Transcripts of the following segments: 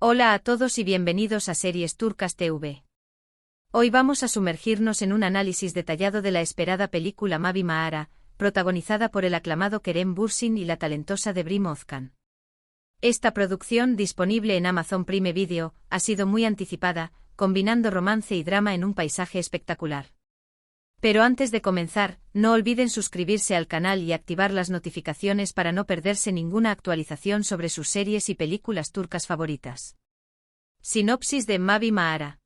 Hola a todos y bienvenidos a Series Turcas TV. Hoy vamos a sumergirnos en un análisis detallado de la esperada película Mavi Mağara, protagonizada por el aclamado Kerem Bürsin y la talentosa Debrim Özkan. Esta producción, disponible en Amazon Prime Video, ha sido muy anticipada, combinando romance y drama en un paisaje espectacular. Pero antes de comenzar, no olviden suscribirse al canal y activar las notificaciones para no perderse ninguna actualización sobre sus series y películas turcas favoritas. Sinopsis de Mavi Mağara.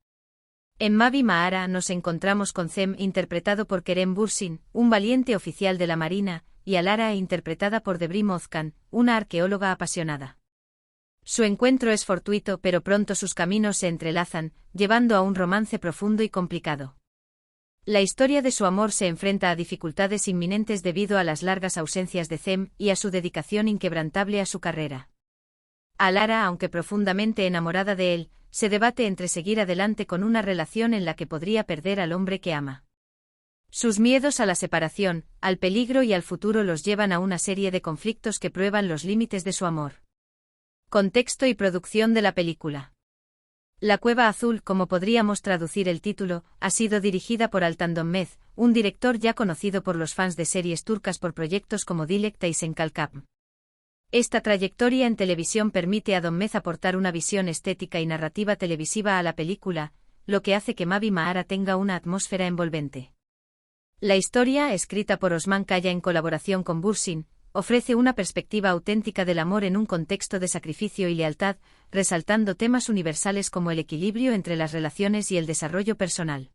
En Mavi Mağara nos encontramos con Cem, interpretado por Kerem Bürsin, un valiente oficial de la Marina, y Alara, interpretada por Debrim Özkan, una arqueóloga apasionada. Su encuentro es fortuito, pero pronto sus caminos se entrelazan, llevando a un romance profundo y complicado. La historia de su amor se enfrenta a dificultades inminentes debido a las largas ausencias de Cem y a su dedicación inquebrantable a su carrera. Alara, aunque profundamente enamorada de él, se debate entre seguir adelante con una relación en la que podría perder al hombre que ama. Sus miedos a la separación, al peligro y al futuro los llevan a una serie de conflictos que prueban los límites de su amor. Contexto y producción de la película. La Cueva Azul, como podríamos traducir el título, ha sido dirigida por Altan Dönmez, un director ya conocido por los fans de series turcas por proyectos como Dilekte y Senkalkap. Esta trayectoria en televisión permite a Dönmez aportar una visión estética y narrativa televisiva a la película, lo que hace que Mavi Mağara tenga una atmósfera envolvente. La historia, escrita por Osman Kaya en colaboración con Bürsin, ofrece una perspectiva auténtica del amor en un contexto de sacrificio y lealtad, resaltando temas universales como el equilibrio entre las relaciones y el desarrollo personal.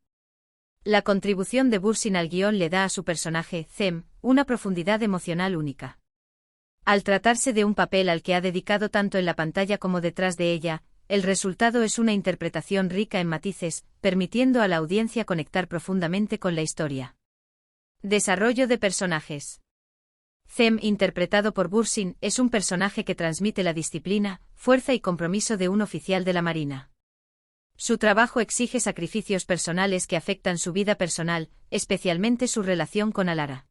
La contribución de Bürsin al guión le da a su personaje, Cem, una profundidad emocional única. Al tratarse de un papel al que ha dedicado tanto en la pantalla como detrás de ella, el resultado es una interpretación rica en matices, permitiendo a la audiencia conectar profundamente con la historia. Desarrollo de personajes. Cem, interpretado por Bürsin, es un personaje que transmite la disciplina, fuerza y compromiso de un oficial de la Marina. Su trabajo exige sacrificios personales que afectan su vida personal, especialmente su relación con Alara.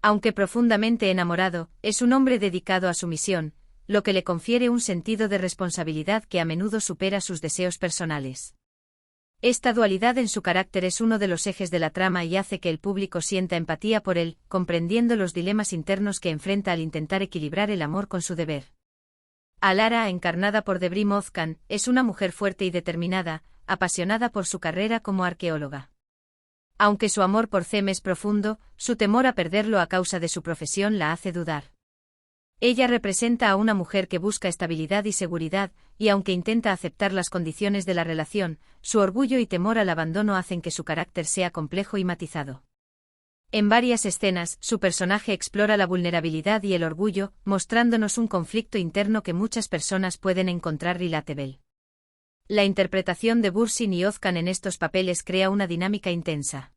Aunque profundamente enamorado, es un hombre dedicado a su misión, lo que le confiere un sentido de responsabilidad que a menudo supera sus deseos personales. Esta dualidad en su carácter es uno de los ejes de la trama y hace que el público sienta empatía por él, comprendiendo los dilemas internos que enfrenta al intentar equilibrar el amor con su deber. Alara, encarnada por Debrim Özkan, es una mujer fuerte y determinada, apasionada por su carrera como arqueóloga. Aunque su amor por Cem es profundo, su temor a perderlo a causa de su profesión la hace dudar. Ella representa a una mujer que busca estabilidad y seguridad, y aunque intenta aceptar las condiciones de la relación, su orgullo y temor al abandono hacen que su carácter sea complejo y matizado. En varias escenas, su personaje explora la vulnerabilidad y el orgullo, mostrándonos un conflicto interno que muchas personas pueden encontrar relatable. La interpretación de Bürsin y Özkan en estos papeles crea una dinámica intensa.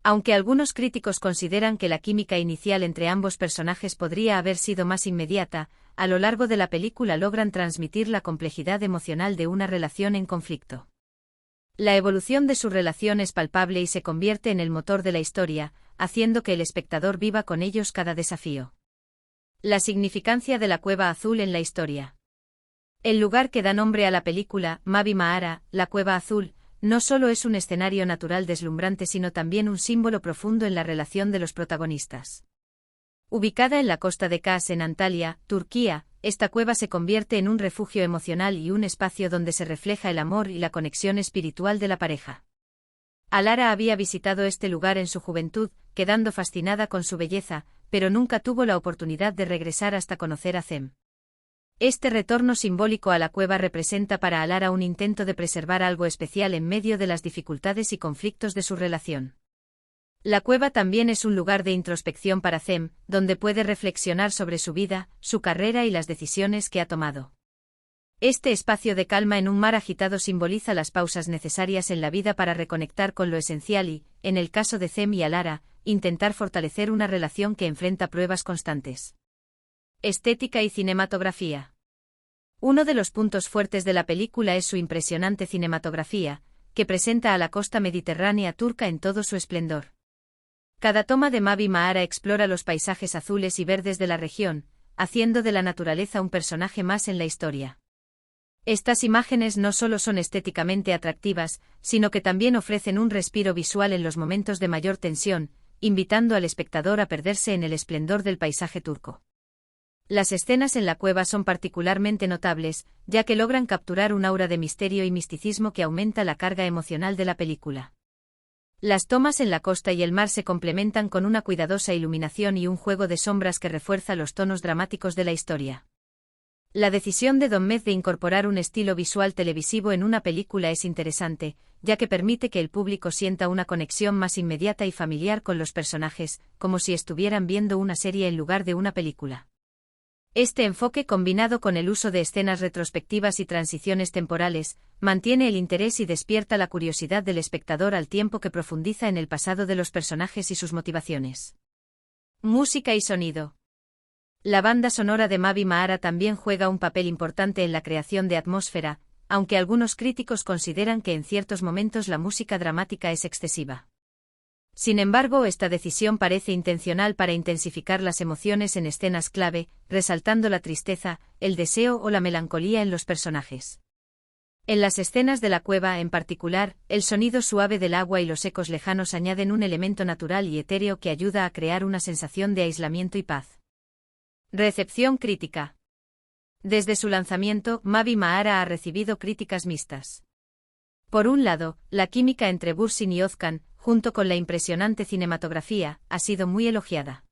Aunque algunos críticos consideran que la química inicial entre ambos personajes podría haber sido más inmediata, a lo largo de la película logran transmitir la complejidad emocional de una relación en conflicto. La evolución de su relación es palpable y se convierte en el motor de la historia, haciendo que el espectador viva con ellos cada desafío. La significancia de la Cueva Azul en la historia. El lugar que da nombre a la película, Mavi Mağara, la Cueva Azul, no solo es un escenario natural deslumbrante sino también un símbolo profundo en la relación de los protagonistas. Ubicada en la costa de Kars en Antalya, Turquía, esta cueva se convierte en un refugio emocional y un espacio donde se refleja el amor y la conexión espiritual de la pareja. Alara había visitado este lugar en su juventud, quedando fascinada con su belleza, pero nunca tuvo la oportunidad de regresar hasta conocer a Cem. Este retorno simbólico a la cueva representa para Alara un intento de preservar algo especial en medio de las dificultades y conflictos de su relación. La cueva también es un lugar de introspección para Cem, donde puede reflexionar sobre su vida, su carrera y las decisiones que ha tomado. Este espacio de calma en un mar agitado simboliza las pausas necesarias en la vida para reconectar con lo esencial y, en el caso de Cem y Alara, intentar fortalecer una relación que enfrenta pruebas constantes. Estética y cinematografía. Uno de los puntos fuertes de la película es su impresionante cinematografía, que presenta a la costa mediterránea turca en todo su esplendor. Cada toma de Mavi Mağara explora los paisajes azules y verdes de la región, haciendo de la naturaleza un personaje más en la historia. Estas imágenes no solo son estéticamente atractivas, sino que también ofrecen un respiro visual en los momentos de mayor tensión, invitando al espectador a perderse en el esplendor del paisaje turco. Las escenas en la cueva son particularmente notables, ya que logran capturar un aura de misterio y misticismo que aumenta la carga emocional de la película. Las tomas en la costa y el mar se complementan con una cuidadosa iluminación y un juego de sombras que refuerza los tonos dramáticos de la historia. La decisión de Don Mez de incorporar un estilo visual televisivo en una película es interesante, ya que permite que el público sienta una conexión más inmediata y familiar con los personajes, como si estuvieran viendo una serie en lugar de una película. Este enfoque, combinado con el uso de escenas retrospectivas y transiciones temporales, mantiene el interés y despierta la curiosidad del espectador al tiempo que profundiza en el pasado de los personajes y sus motivaciones. Música y sonido. La banda sonora de Mavi Maara también juega un papel importante en la creación de atmósfera, aunque algunos críticos consideran que en ciertos momentos la música dramática es excesiva. Sin embargo, esta decisión parece intencional para intensificar las emociones en escenas clave, resaltando la tristeza, el deseo o la melancolía en los personajes. En las escenas de la cueva, en particular, el sonido suave del agua y los ecos lejanos añaden un elemento natural y etéreo que ayuda a crear una sensación de aislamiento y paz. Recepción crítica. Desde su lanzamiento, Mavi Maara ha recibido críticas mixtas. Por un lado, la química entre Bürsin y Özkan, junto con la impresionante cinematografía, ha sido muy elogiada.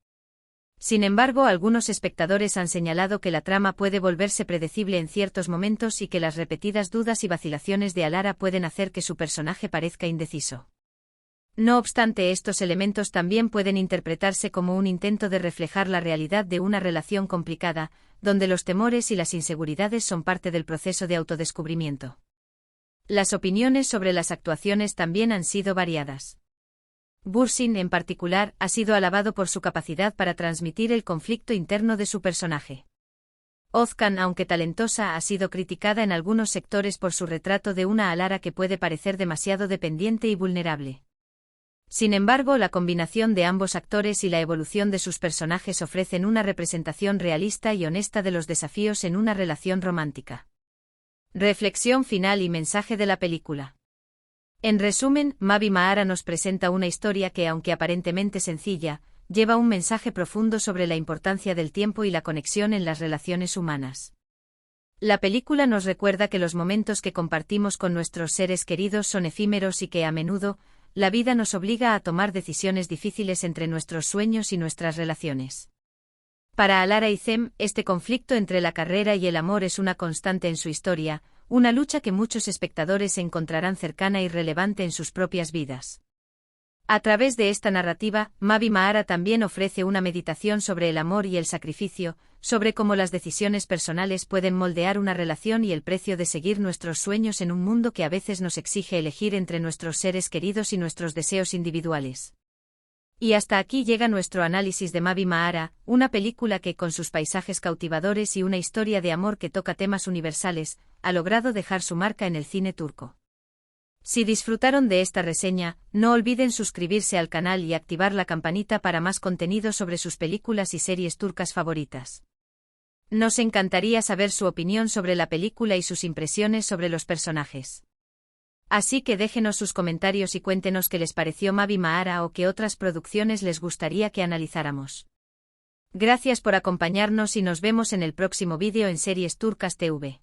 Sin embargo, algunos espectadores han señalado que la trama puede volverse predecible en ciertos momentos y que las repetidas dudas y vacilaciones de Alara pueden hacer que su personaje parezca indeciso. No obstante, estos elementos también pueden interpretarse como un intento de reflejar la realidad de una relación complicada, donde los temores y las inseguridades son parte del proceso de autodescubrimiento. Las opiniones sobre las actuaciones también han sido variadas. Bürsin, en particular, ha sido alabado por su capacidad para transmitir el conflicto interno de su personaje. Özkan, aunque talentosa, ha sido criticada en algunos sectores por su retrato de una Alara que puede parecer demasiado dependiente y vulnerable. Sin embargo, la combinación de ambos actores y la evolución de sus personajes ofrecen una representación realista y honesta de los desafíos en una relación romántica. Reflexión final y mensaje de la película. En resumen, Mavi Maara nos presenta una historia que, aunque aparentemente sencilla, lleva un mensaje profundo sobre la importancia del tiempo y la conexión en las relaciones humanas. La película nos recuerda que los momentos que compartimos con nuestros seres queridos son efímeros y que, a menudo, la vida nos obliga a tomar decisiones difíciles entre nuestros sueños y nuestras relaciones. Para Alara y Cem, este conflicto entre la carrera y el amor es una constante en su historia, una lucha que muchos espectadores encontrarán cercana y relevante en sus propias vidas. A través de esta narrativa, Mavi Maara también ofrece una meditación sobre el amor y el sacrificio, sobre cómo las decisiones personales pueden moldear una relación y el precio de seguir nuestros sueños en un mundo que a veces nos exige elegir entre nuestros seres queridos y nuestros deseos individuales. Y hasta aquí llega nuestro análisis de Mavi Maara, una película que, con sus paisajes cautivadores y una historia de amor que toca temas universales, ha logrado dejar su marca en el cine turco. Si disfrutaron de esta reseña, no olviden suscribirse al canal y activar la campanita para más contenido sobre sus películas y series turcas favoritas. Nos encantaría saber su opinión sobre la película y sus impresiones sobre los personajes. Así que déjenos sus comentarios y cuéntenos qué les pareció Mavi Maara o qué otras producciones les gustaría que analizáramos. Gracias por acompañarnos y nos vemos en el próximo vídeo en Series Turcas TV.